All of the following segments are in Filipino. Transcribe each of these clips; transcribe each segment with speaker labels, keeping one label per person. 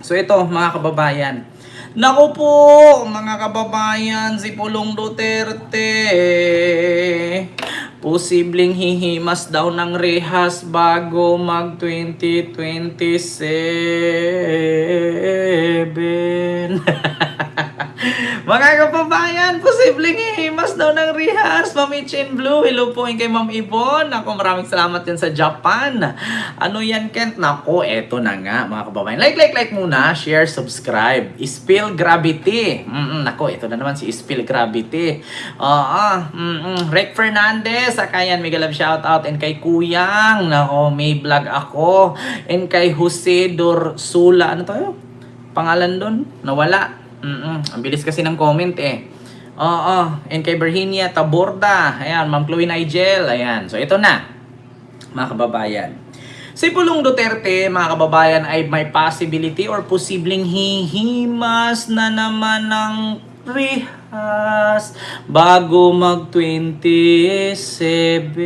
Speaker 1: So ito mga kababayan. Naku po mga kababayan, si Pulong Duterte posibleng hihimas daw ng rehas bago mag 2027. Mga kababayan, posibleng hihimas daw ng rehas. Ma'am Chin Blue, hello po kay Ma'am Ibon. Ako, maraming salamat din sa Japan. Ano yan, Kent? Nako, eto na nga, mga kababayan. Like muna, share, subscribe. Spill Gravity. Nako, ito na naman si Spill Gravity. Rick Fernandez, akayan, mega love shoutout. And kay Kuyang, nako, may vlog ako. And kay Jose Dorsula, ano tayo? Pangalan doon? Nawala. Ang bilis kasi ng comment eh. And kay Virginia Taborda. Ayan, Ma'am Chloe Nigel. Ayan. So, ito na. Mga kababayan. Si Pulong Duterte, mga kababayan, ay may possibility or posibleng hihimas na naman ng rehas bago mag 27.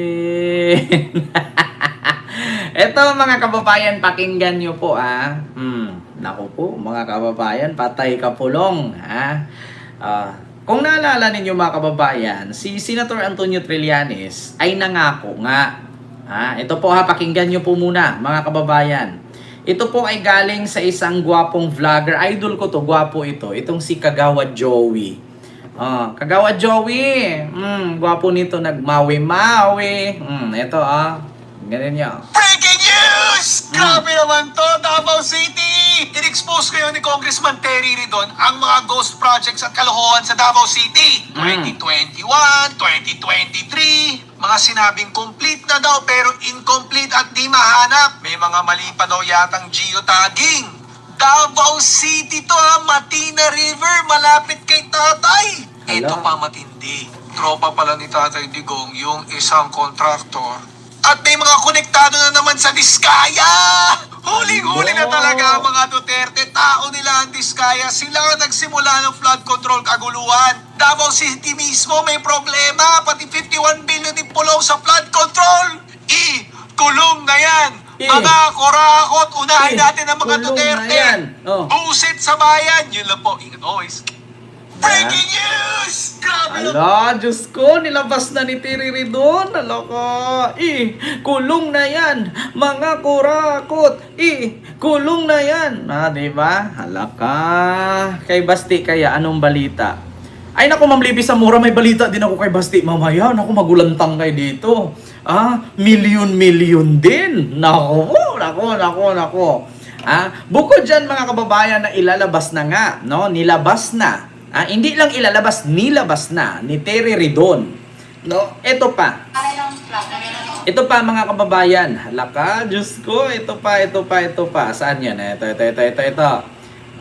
Speaker 1: Ito mga kababayan, pakinggan nyo po Naku po mga kababayan, patay ka Pulong kung naalala ninyo mga kababayan, si Senator Antonio Trillanes ay nangako nga. Ito po pakinggan nyo po muna mga kababayan. Ito po ay galing sa isang gwapong vlogger. Idol ko to, gwapo ito. Itong si Kagawad Joey. Kagawad Joey. Gwapo nito, nagmawi-mawi. Ito ganun nyo.
Speaker 2: Breaking news! Grabe naman to, Davao City! In-expose kayo ni Congressman Terry Ridon ang mga ghost projects at kalokohan sa Davao City. 2021, 2023, mga sinabing complete na daw pero incomplete at di mahanap. May mga mali pa daw yatang geotagging. Davao City to Matina River, malapit kay tatay. Ito pa matindi. Tropa pala ni Tatay Digong yung isang kontraktor. At may mga konektado na naman sa Diskaya! Huling-huli na talaga ang mga Duterte. Tao nila ang Diskaya. Sila ang nagsimula ng flood control kaguluhan. Davao City mismo may problema. Pati 51 billion din pulaw sa flood control. Kulong na yan! Mga korakot, unahin natin ang mga Duterte. Busit sa bayan. Yun lang po. Ingat always. Breaking news! Grabe
Speaker 1: Ala, Diyos ko, nilabas na ni Terry Ridon. Ala ka. Kulong na yan. Mga kurakot. Kulong na yan. Diba? Ala ka. Kay Basti kaya, anong balita? Ay, naku, Ma'am Libby Zamora, may balita din ako kay Basti mamaya. Naku, magulantang kayo dito. Milyon din. Naku. Bukod dyan, mga kababayan, na ilalabas na nga, no? Nilabas na. Hindi lang ilalabas, nilabas na ni Terry Ridon. No, ito pa. Ito pa mga kababayan. Halaka, Diyos ko, ito pa. Saan yan? Ito.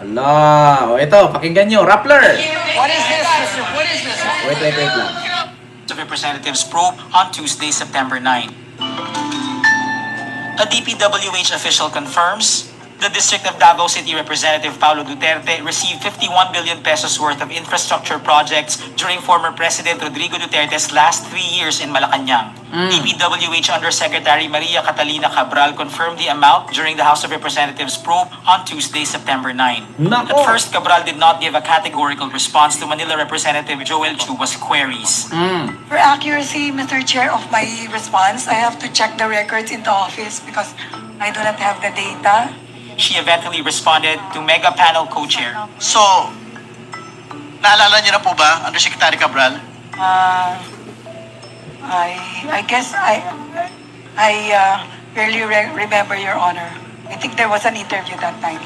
Speaker 1: Ala, ito, pakinggan nyo. Rappler.
Speaker 3: What is this?
Speaker 1: Wait lang.
Speaker 3: Of Representatives probe on Tuesday, September 9. A DPWH official confirms the District of Davao City Representative Paulo Duterte received 51 billion pesos worth of infrastructure projects during former President Rodrigo Duterte's last 3 years in Malacanang. DPWH Undersecretary Maria Catalina Cabral confirmed the amount during the House of Representatives probe on Tuesday, September 9.
Speaker 1: Nako.
Speaker 3: At first, Cabral did not give a categorical response to Manila Representative Joel Chuba's queries.
Speaker 4: For accuracy, Mr. Chair, of my response, I have to check the records in the office because I do not have the data.
Speaker 3: She eventually responded to Mega Panel Co-Chair.
Speaker 2: So, naalala niyo na po ba, Undersecretary Cabral?
Speaker 4: I guess I barely remember, Your Honor. I think there was an interview that time.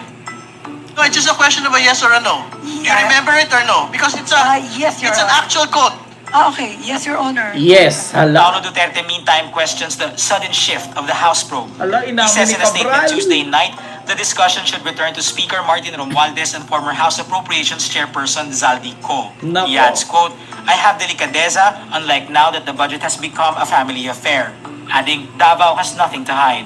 Speaker 2: No, it's just a question of a yes or a no. Do you remember it or no? Because it's
Speaker 4: Yes, Your
Speaker 2: it's an
Speaker 4: Honor.
Speaker 2: actual quote.
Speaker 4: Okay. Yes, Your Honor.
Speaker 1: Yes,
Speaker 3: Paulo
Speaker 1: hala.
Speaker 3: Duterte meantime questions the sudden shift of the House probe.
Speaker 1: Hala,
Speaker 3: He
Speaker 1: inamin
Speaker 3: says
Speaker 1: ni
Speaker 3: in a statement
Speaker 1: Cabral.
Speaker 3: Tuesday night, the discussion should return to Speaker Martin Romualdez and former House Appropriations Chairperson Zaldi Co.
Speaker 1: Nako.
Speaker 3: He adds, quote, I have delicadeza, unlike now that the budget has become a family affair. Adding, Davao has nothing to hide.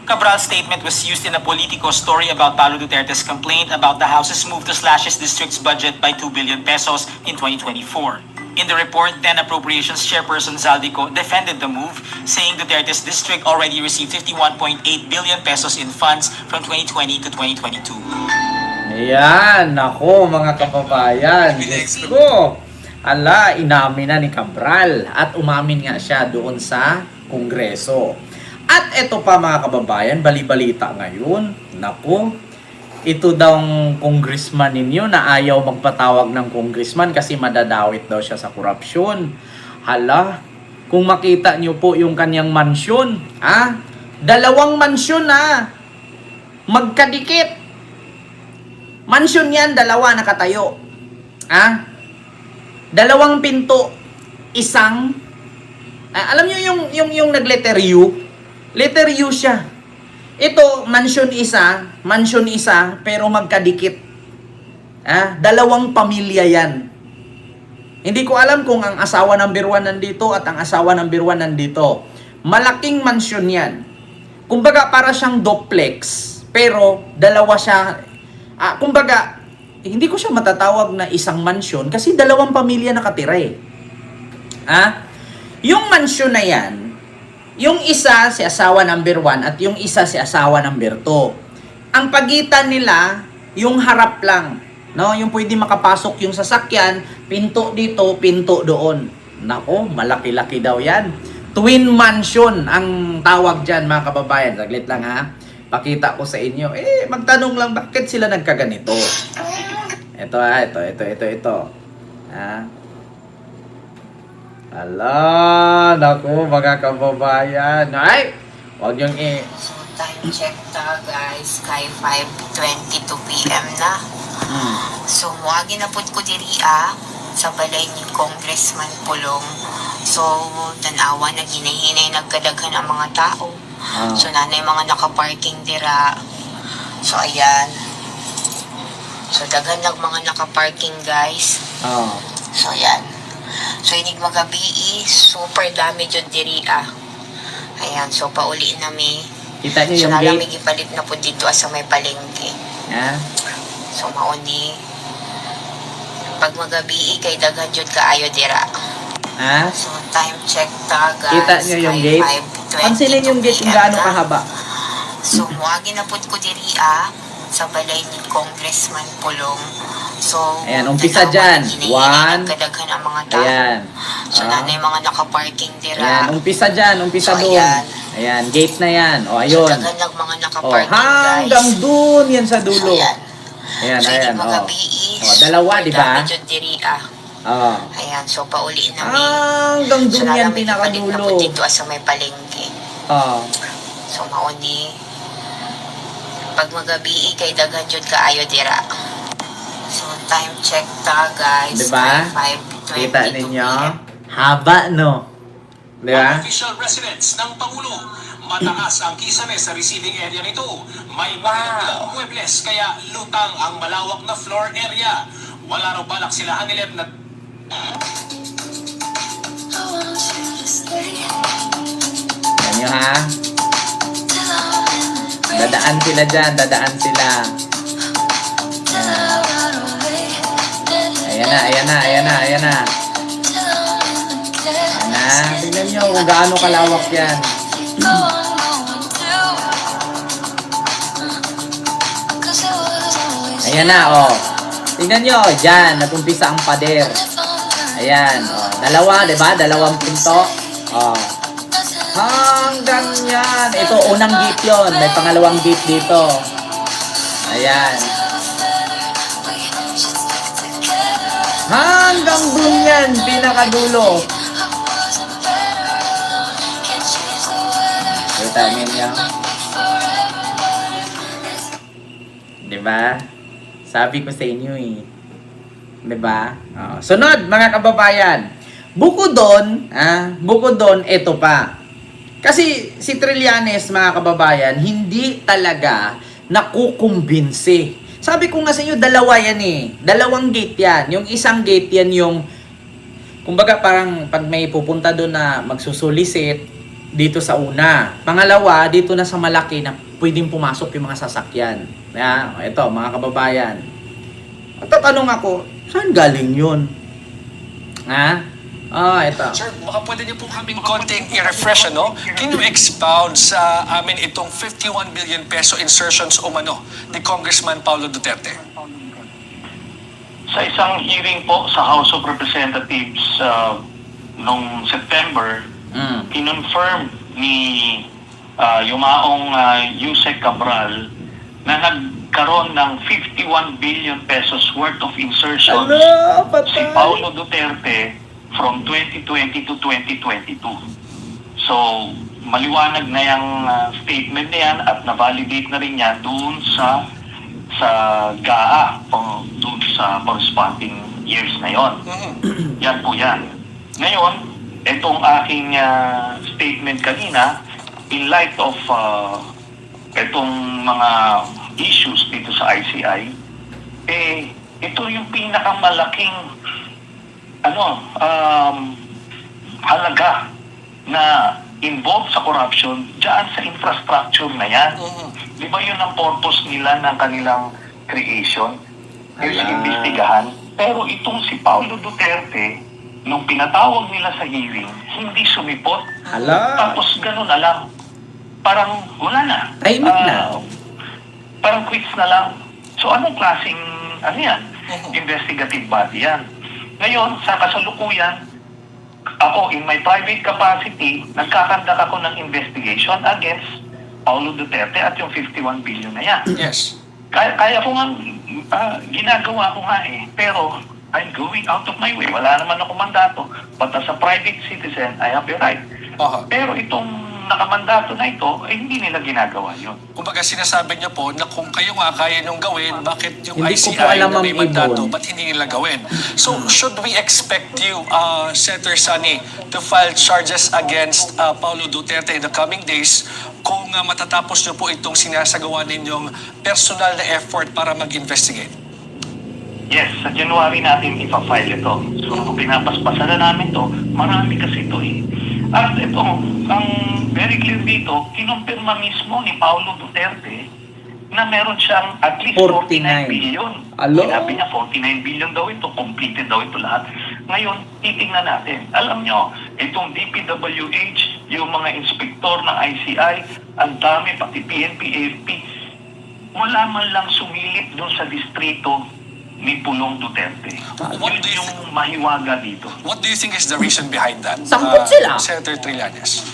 Speaker 3: Cabral's statement was used in a Politico story about Paulo Duterte's complaint about the House's move to slash his district's budget by 2 billion pesos in 2024. In the report, then Appropriations Chairperson Zaldico defended the move, saying Duterte's district already received 51.8 billion pesos in funds from 2020 to 2022.
Speaker 1: Ayan, nako mga kababayan. Diyos ko. Ala, inamin na ni Cabral at umamin nga siya doon sa Kongreso. At ito pa mga kababayan, bali-balita ngayon. Nako, ito daw ang congressman ninyo na ayaw magpatawag ng congressman kasi madadawit daw siya sa korupsyon. Hala, kung makita nyo po yung kanyang mansyon, dalawang mansyon magkadikit. Mansyon yan, dalawa nakatayo. Dalawang pinto, isang, alam nyo yung nag-letter U? Letter U siya. Ito, mansyon isa, pero magkadikit. Dalawang pamilya yan. Hindi ko alam kung ang asawa number 1 nandito at ang asawa number 1 nandito. Malaking mansyon yan. Kumbaga, para siyang duplex, pero dalawa siya. Kumbaga, hindi ko siya matatawag na isang mansyon kasi dalawang pamilya nakatira eh. Yung mansyon na yan, yung isa si asawa number 1 at yung isa si asawa number 2. Ang pagitan nila, yung harap lang. No? Yung pwede makapasok yung sasakyan, pinto dito, pinto doon. Nako, malaki-laki daw yan. Twin mansion ang tawag dyan mga kababayan. Saglit lang Pakita ko sa inyo. Magtanong lang bakit sila nagkaganito. Ito. Ala, naku mga kababayan. Ay, huwag yung
Speaker 5: So, time check guys, kay 5:22 PM na. So, muagi na pud ko diri sa balay ni Congressman Pulong. So, tanawa na ginahinay nagkadaghan ang mga tao. So, nanay mga nakaparking dira. So, ayan. So, daghan lang mga nakaparking guys. So, ayan. So, inig magabi super dami dyan diri Ayan, so pauli na mi.
Speaker 1: Kita niyo
Speaker 5: So,
Speaker 1: yung
Speaker 5: nalamig
Speaker 1: gate.
Speaker 5: ipalit na po dito sa may palengke. So, mauni. Pag magabi kay daghan jud kaayo dira. So, time check guys.
Speaker 1: Kita niyo yung
Speaker 5: kay
Speaker 1: gate.
Speaker 5: 5:22
Speaker 1: Pansinin yung gate kung
Speaker 5: PM
Speaker 1: gaano
Speaker 5: na.
Speaker 1: kahaba.
Speaker 5: So, muagi na pud ko diri sa balay ni Congressman Pulong. So,
Speaker 1: Ayan, umpisa
Speaker 5: tanawa
Speaker 1: dyan.
Speaker 5: na ginahinay
Speaker 1: 1.
Speaker 5: nagkadaghan ang mga tao.
Speaker 1: Ayan.
Speaker 5: So, nanay mga nakaparking dira.
Speaker 1: Ayan, umpisa dyan, umpisa
Speaker 5: So,
Speaker 1: doon.
Speaker 5: ayan.
Speaker 1: Ayan, gate na yan. O,
Speaker 5: So,
Speaker 1: ayun.
Speaker 5: daghan lang mga nakaparking
Speaker 1: Hanggang
Speaker 5: guys.
Speaker 1: doon yan sa
Speaker 5: So,
Speaker 1: dulo.
Speaker 5: ayan.
Speaker 1: Ayan,
Speaker 5: So,
Speaker 1: ayan.
Speaker 5: hindi magabi
Speaker 1: Dalawa, di ba?
Speaker 5: diri Ayan, so pauli na mi.
Speaker 1: Hanggang
Speaker 5: So,
Speaker 1: doon yan,
Speaker 5: nalamig ipalit na po
Speaker 1: pinakadulo.
Speaker 5: dito sa may palengke. So, mauni. Pag magabi kay daghan jud kaayo dira. So, time check guys.
Speaker 1: Diba?
Speaker 5: kay 5:22
Speaker 1: Kita ninyo?
Speaker 5: PM.
Speaker 1: Haba, no? Di ba?
Speaker 2: Official residence ng Pangulo. Mataas ang kisame sa receiving area nito. May bilang muebles kaya lutang ang malawak na floor area. Wala raw balak sila hanilip na
Speaker 1: Yan nyo Dadaan sila dyan, dadaan sila. Ayan na. Ayan na. Tingnan nyo kung gaano kalawak yan. Ayan na, Tingnan nyo, dyan, nag-umpisa ang pader. Ayan, dalawa, diba? Dalawang pinto. Hanggang yan. Ito, unang gate yon. May pangalawang gate dito. Ayan. Hanggang dun yan, pinakadulo. Kita ninyo. Diba? Sabi ko sa inyo Diba? Sunod, mga kababayan. Bukod doon, ito pa. Kasi si Trillanes, mga kababayan, hindi talaga nakukumbinsi. Sabi ko nga sa inyo, dalawa yan Dalawang gate yan. Yung isang gate yan yung, kumbaga parang pag may pupunta doon na magsusulisit, dito sa una. Pangalawa, dito na sa malaki na pwedeng pumasok yung mga sasakyan. Ito, mga kababayan. At tatanong ako, saan galing yun? Ito.
Speaker 6: Sir, baka pwede niyo po kaming konting i-refresh, Can you expound sa amin itong 51 billion peso insertions umano ni Congressman Paulo Duterte?
Speaker 7: Sa isang hearing po sa House of Representatives noong September, kinonfirm ni yumaong Yusek Cabral na nagkaroon ng 51 billion pesos worth of insertions si Paulo Duterte from 2020 to 2022. So, maliwanag na yung statement na yan at na-validate na rin yan doon sa GAA o doon sa corresponding years na yon. Yan po yan. Ngayon, itong aking statement kanina, in light of itong mga issues dito sa ICI, ito yung pinakamalaking halaga na involved sa corruption dyan sa infrastructure na yan. Di ba yun ang purpose nila ng kanilang creation? Is imbestigahan. Pero itong si Paulo Duterte, nung pinatawag nila sa hearing, hindi sumipot. Tapos ganun na lang. Parang wala na.
Speaker 1: Tahimik na.
Speaker 7: Parang quits na lang. So anong klaseng, yan? Investigative body yan. Ngayon, sa kasalukuyan, ako, in my private capacity, nagkakandak ako ng investigation against Paulo Duterte at yung 51 billion na yan.
Speaker 6: Yes.
Speaker 7: Kaya ko nga, ginagawa ko nga pero I'm going out of my way. Wala naman ako mandato. But as a private citizen, I have the right. Pero itong nakamandato na ito, hindi nila ginagawa yun.
Speaker 6: Kumbaga sinasabi niyo po na kung kayo nga kaya niyong gawin, bakit yung
Speaker 1: Hindi ko
Speaker 6: ICI
Speaker 1: po alam,
Speaker 6: na may
Speaker 1: Ma'am
Speaker 6: mandato,
Speaker 1: Ibon.
Speaker 6: ba't hindi nila gawin? So, should we expect you, Senator Sunny, to file charges against Paulo Duterte in the coming days kung matatapos niyo po itong sinasagawa ninyong personal na effort para mag-investigate?
Speaker 7: Yes, sa January natin ipa-file ito. So, kung pinapaspasan na namin to, marami kasi ito At ito, ang very clear dito, kinumpirma mismo ni Paulo Duterte na meron siyang at least 49 billion. Sinabi niya 49 billion daw ito, completed daw ito lahat. Ngayon, titingnan natin. Alam nyo, itong DPWH, yung mga inspektor ng ICI, ang dami, pati PNP, AFP, wala man lang sumilip doon sa distrito ni Pulong Duterte. Yun yung mahiwaga dito.
Speaker 6: What do you think is the reason behind that?
Speaker 1: Sangkot sila.
Speaker 6: Senator Trillanes.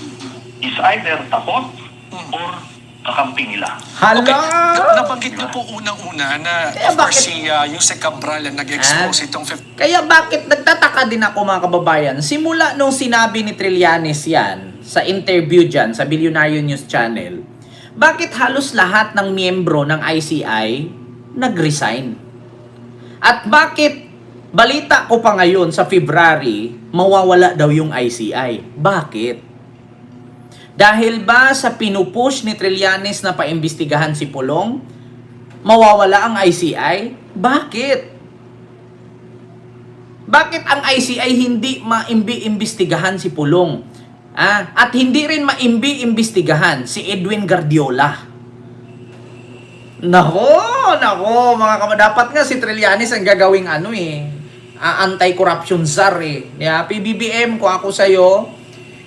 Speaker 7: Is either takot or kakampi nila.
Speaker 6: Nabanggit niyo po unang-una na of course si Yusek Cabral ang nag-expose itong
Speaker 1: Kaya bakit nagtataka din ako mga kababayan, simula nung sinabi ni Trillanes yan sa interview dyan sa Billionaire News Channel, bakit halos lahat ng miyembro ng ICI nag-resign? At bakit balita ko pa ngayon sa February, mawawala daw yung ICI? Bakit? Dahil ba sa pinupush ni Trillanes na paimbestigahan si Pulong, mawawala ang ICI? Bakit? Bakit ang ICI hindi maimbi-imbestigahan si Pulong? At hindi rin maimbi-imbestigahan si Edwin Guardiola? Nako, mga dapat nga si Trillanes ang gagawing anti-corruption czar PBBM, kung ako sa'yo,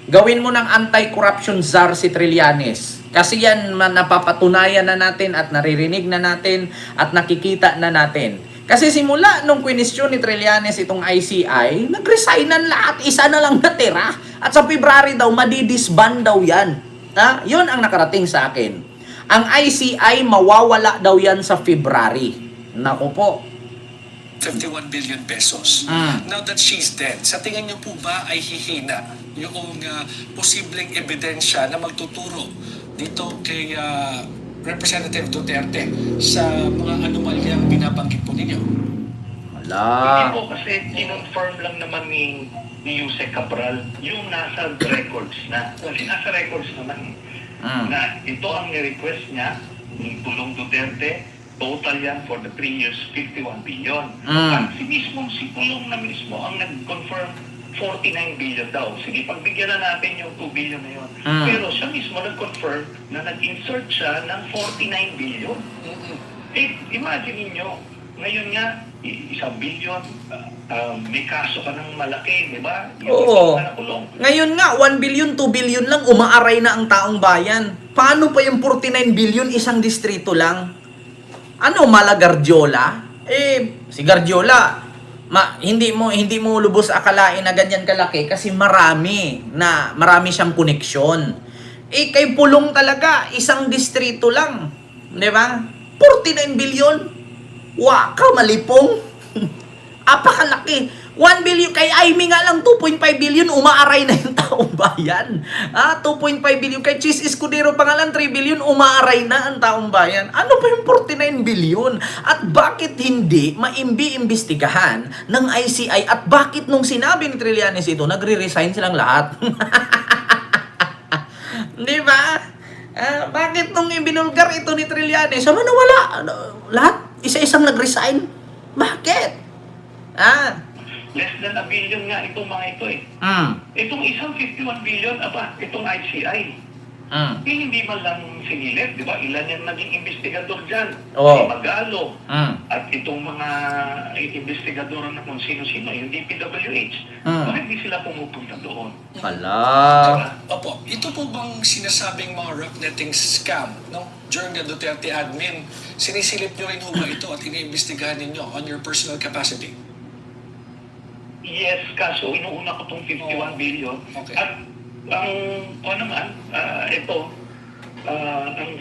Speaker 1: gawin mo ng anti-corruption czar si Trillanes. Kasi yan napapatunayan na natin at naririnig na natin at nakikita na natin. Kasi simula nung question ni Trillanes itong ICI, nag-resignan lahat, isa na lang natira. At sa February daw, madidisband daw yan. Yun ang nakarating sa akin. Ang ICI mawawala daw yan sa February. Naku po.
Speaker 6: 51 billion pesos. Now that she's dead, sa tingin niyo po ba ay hihina yung posibleng ebidensya na magtuturo dito kay Representative Duterte sa mga anomalyang binabanggit po ninyo?
Speaker 7: Hindi po kasi kinonfirm lang naman ni Yusek Cabral yung nasa records na. Kasi nasa records naman na ito ang ni-request niya ni Pulong Duterte, total yan for the 3 years, 51 billion. At si Pulong na mismo ang nag-confirm 49 billion daw. Sige, pagbigyan na natin yung 2 billion na yun. Pero siya mismo nag-confirm na nag-insert siya ng 49 billion. Imagine niyo, ngayon nga, 1 billion, may kaso ka ng malaki, di ba?
Speaker 1: Oo. Ngayon nga, 1 billion, 2 billion lang, umaaray na ang taong bayan. Paano pa yung 49 billion isang distrito lang? Mala Guardiola? Si Guardiola, hindi mo lubos akalain na ganyan kalaki kasi marami siyang koneksyon. Kay Pulong talaga, isang distrito lang. Di ba? 49 billion. Waka, malipong. Apakalaki. 1 billion, kay Aimee nga lang 2.5 billion, umaaray na yung taong bayan. 2.5 billion, kay Chis Escudero pa nga lang 3 billion, umaaray na ang taong bayan. Ano pa yung 49 billion? At bakit hindi maimbi-imbestigahan ng ICI? At bakit nung sinabi ni Trillanes ito, nagre-resign silang lahat? Di ba? Bakit nung ibinulgar ito ni Trillanes, ano nawala? Lahat? Isa-isang nag-resign? Bakit?
Speaker 7: Less than a billion nga itong mga ito eh. Itong isang 51 billion, itong ICI. Hindi man lang sinilip, di ba? Ilan yung naging investigador dyan? Si Magalo. At itong mga investigador na kung sino-sino, yung DPWH. Bakit di sila pumupunta doon?
Speaker 6: Opo, ito po bang sinasabing mga roughnetting scam, no? During the Duterte admin, sinisilip nyo rin ho ba ito at iniimbestigahan ninyo on your personal capacity?
Speaker 7: Yes, kaso inuuna ko itong 51 billion.
Speaker 6: Okay.
Speaker 7: At ang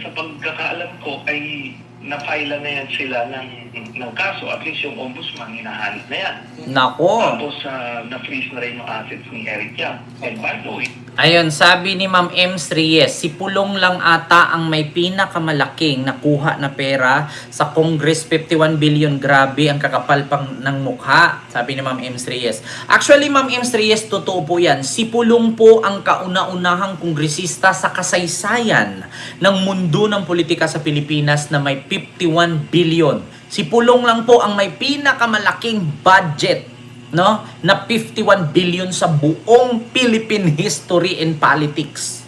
Speaker 7: sa pagkakaalam ko ay na-file na yan sila ng kaso. At least yung ombudsman, hinahanap na yan.
Speaker 1: Nako.
Speaker 7: Tapos na-freeze na rin yung assets ni Eric Yap. And by the way,
Speaker 1: Ayun, sabi ni Ma'am Ems Reyes, si Pulong lang ata ang may pinakamalaking nakuha na pera sa Congress, 51 billion. Grabe, ang kakapal pang ng mukha, sabi ni Ma'am Ems Reyes. Actually, Ma'am Ems Reyes, totoo po yan. Si Pulong po ang kauna-unahang kongresista sa kasaysayan ng mundo ng politika sa Pilipinas na may 51 billion. Si Pulong lang po ang may pinakamalaking budget, no, na 51 billion sa buong Philippine history and politics.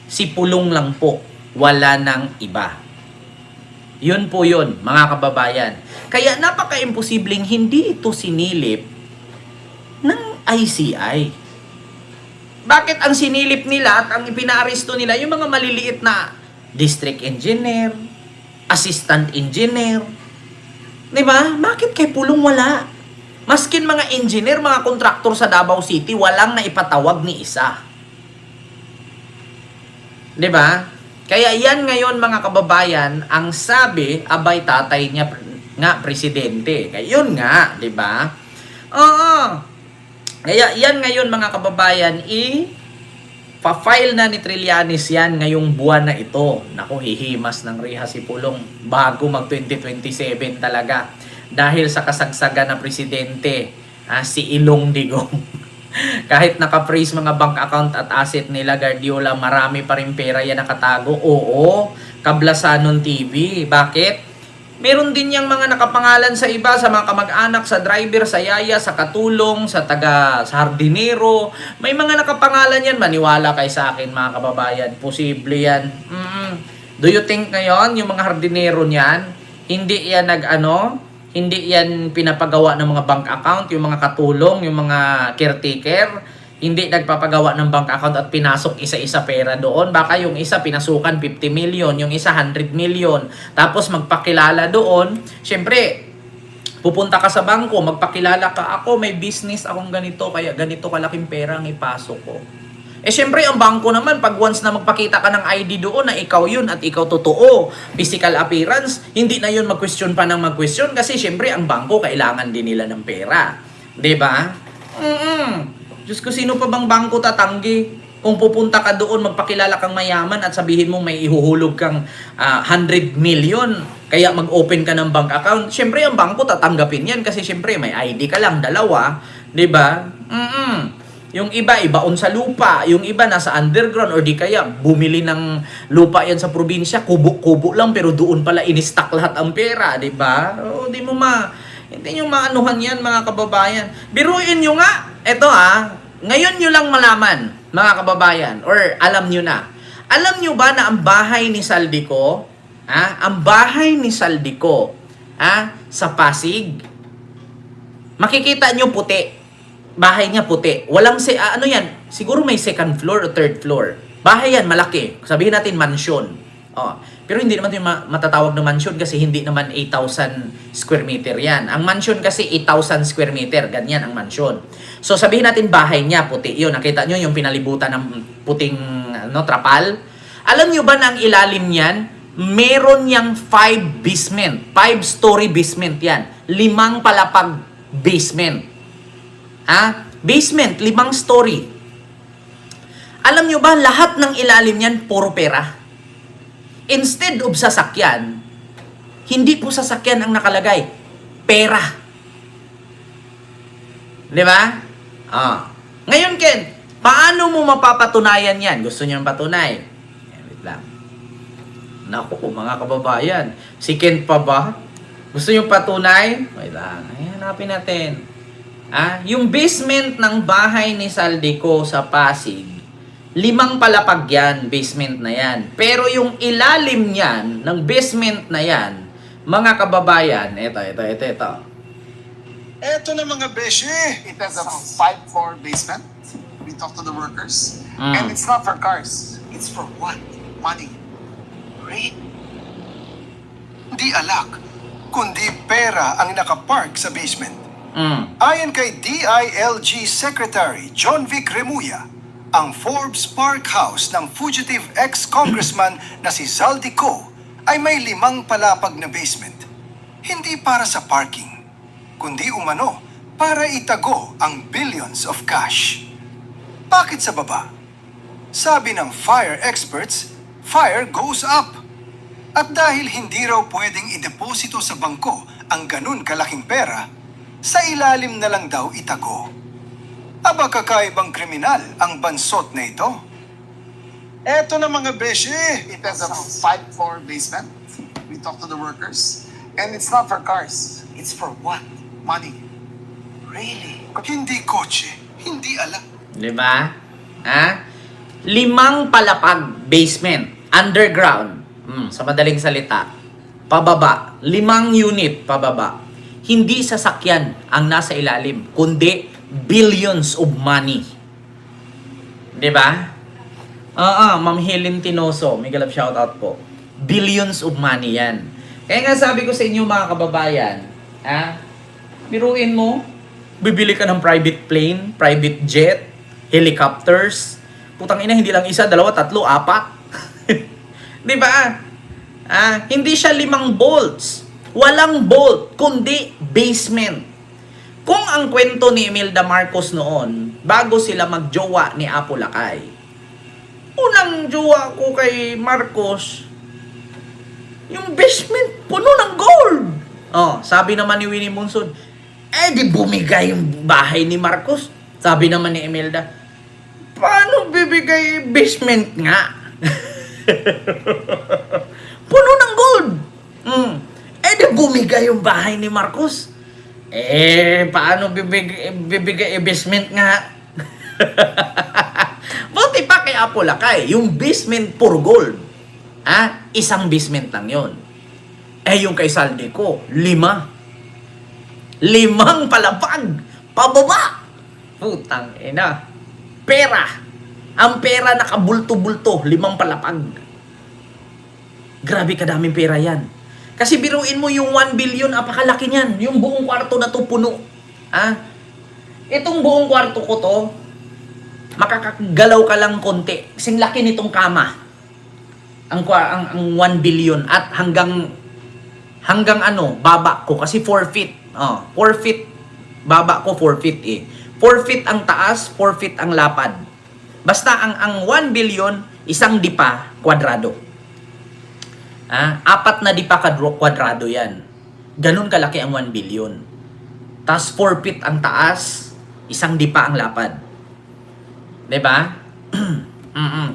Speaker 1: Si Pulong lang po, wala nang iba. Yun po yun, mga kababayan. Kaya napaka-imposibleng hindi ito sinilip ng ICI. Bakit ang sinilip nila at ang ipinaaresto nila yung mga maliliit na district engineer, assistant engineer? Diba? Bakit kay Pulong wala? Maskin mga engineer, mga kontraktor sa Davao City, walang naipatawag ni isa. 'Di ba? Kaya yan ngayon, mga kababayan, ang sabi, abay tatay niya nga presidente. Kaya yun nga, 'di ba? Oo. Kaya yan ngayon, mga kababayan, pa-file na ni Trillanes yan ngayong buwan na ito. Naku, hihimas ng riha si Pulong bago mag 2027 talaga. Dahil sa kasagsagan na presidente, si Ilong Digong. Kahit naka-freeze mga bank account at asset nila, Guardiola, marami pa rin pera yan nakatago. Oo, Kablasanon TV. Bakit? Meron din yung mga nakapangalan sa iba, sa mga kamag-anak, sa driver, sa yaya, sa katulong, sa hardinero. May mga nakapangalan yan. Maniwala kay sa akin, mga kababayan. Posible yan. Do you think ngayon, yung mga hardinero niyan, hindi yan hindi yan pinapagawa ng mga bank account, yung mga katulong, yung mga caretaker, hindi nagpapagawa ng bank account at pinasok isa-isa pera doon. Baka yung isa pinasukan 50 million, yung isa 100 million. Tapos magpakilala doon. Siyempre, pupunta ka sa bangko, magpakilala ka, ako may business akong ganito, kaya ganito kalaking pera ang ipasok ko. Siyempre, ang bangko naman, pag once na magpakita ka ng ID doon na ikaw yun at ikaw totoo, physical appearance, hindi na yun mag-question pa ng mag-question kasi siyempre, ang bangko, kailangan din nila ng pera. Diba? Diyos ko, sino pa bang bangko tatanggi? Kung pupunta ka doon, magpakilala kang mayaman at sabihin mo may ihuhulog kang 100 million, kaya mag-open ka ng bank account, siyempre, ang bangko tatanggapin yan kasi siyempre, may ID ka lang, dalawa. Diba? Yung iba, ibaon sa lupa. Yung iba, nasa underground or di kaya bumili ng lupa yan sa probinsya. Kubo-kubo lang pero doon pala in-stock lahat ang pera. Diba? O, hindi nyo maanuhan yan, mga kababayan. Biruin nyo nga. Ito ngayon nyo lang malaman, mga kababayan. Or alam nyo na. Alam nyo ba na ang bahay ni Saldico, ang bahay ni Saldico, sa Pasig, makikita nyo puti. Bahay niya puti. Walang siguro may second floor o third floor. Bahay yan, malaki. Sabihin natin mansion. Oh, pero hindi naman yung matatawag na mansion kasi hindi naman 8,000 square meter yan. Ang mansion kasi 8,000 square meter. Ganyan ang mansion. So sabihin natin bahay niya, puti yun. Nakita nyo yung pinalibutan ng puting trapal? Alam nyo ba na ang ilalim niyan, meron niyang 5 basement. 5-story basement yan. 5 palapag basement. Basement, 5 story. Alam nyo ba, lahat ng ilalim niyan, puro pera. Instead of sasakyan, hindi po sasakyan ang nakalagay. Pera. Di ba? Ngayon, Ken, paano mo mapapatunayan yan? Gusto niyo patunay? Wait lang. Naku po, mga kababayan. Si Ken pa ba? Gusto niyo patunay? Wait lang. Ay, hanapin natin. Yung basement ng bahay ni Saldico sa Pasig, 5 palapag yan, basement na yan. Pero yung ilalim niyan, ng basement na yan, mga kababayan, ito.
Speaker 2: Eto na mga beshi. It has a 5-floor basement. We talked to the workers. And it's not for cars. It's for what? Money. Right? Hindi alak, kundi pera ang nakapark sa basement. Ayon kay DILG Secretary John Vic Remulla, ang Forbes Park House ng fugitive ex-congressman na si Saldico ay may 5 palapag na basement. Hindi para sa parking, kundi umano para itago ang billions of cash. Bakit sa baba? Sabi ng fire experts, fire goes up. At dahil hindi raw pwedeng ideposito sa bangko ang ganun kalaking pera, sa ilalim na lang daw itago. Aba, kakaibang kriminal ang bansot na ito. Eto na mga beshi. It has a 5-floor basement. We talked to the workers. And it's not for cars. It's for what? Money. Really? Hindi kotse. Hindi alam.
Speaker 1: Diba? 5 palapag basement. Underground. Sa madaling salita. Pababa. 5 unit pababa. Hindi sasakyan ang nasa ilalim, kundi billions of money. Diba? Ma'am Helen Tinoso, mega love shoutout po. Billions of money yan. Kaya nga sabi ko sa inyo mga kababayan, biruin mo, bibili ka ng private plane, private jet, helicopters. Putang ina, hindi lang 1, 2, 3, 4. Diba? Hindi siya 5 bolts. Walang bolt, kundi basement. Kung ang kwento ni Imelda Marcos noon, bago sila magjowa ni Apo Lakay, unang jowa ko kay Marcos, yung basement puno ng gold. Sabi naman ni Winnie Monson, di bumigay yung bahay ni Marcos. Sabi naman ni Imelda, paano bibigay basement nga? Puno ng gold. Di bumigay yung bahay ni Marcos. Paano bibigay basement nga? Buti pa kay Apo Lakay, yung basement pure gold. 1 basement lang yun. Yung kay Saldico, 5 palapag, pababa. Putang ina. Pera. Ang pera nakabulto-bulto, 5 palapag. Grabe kadaming pera yan. Kasi biruin mo yung 1 billion, apakalaki niyan. Yung buong kwarto na to puno. Itong buong kwarto ko to, makakagalaw ka lang konti. Kasing laki nitong kama. Ang 1 billion. At hanggang baba ko. Kasi 4 feet. 4 feet. Baba ko 4 feet 4 feet ang taas, 4 feet ang lapad. Basta ang 1 billion, isang dipa, kwadrado. 4 na dipa kwadrado yan. Ganun kalaki ang 1 billion. Tas 4 feet ang taas, isang dipa ang lapad. Diba?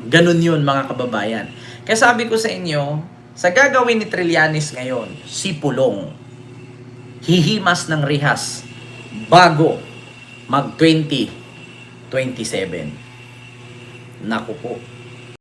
Speaker 1: Ganun yun mga kababayan. Kaya sabi ko sa inyo, sa gagawin ni Trillanes ngayon, si Pulong, hihimas ng rihas bago mag 2027. Naku po.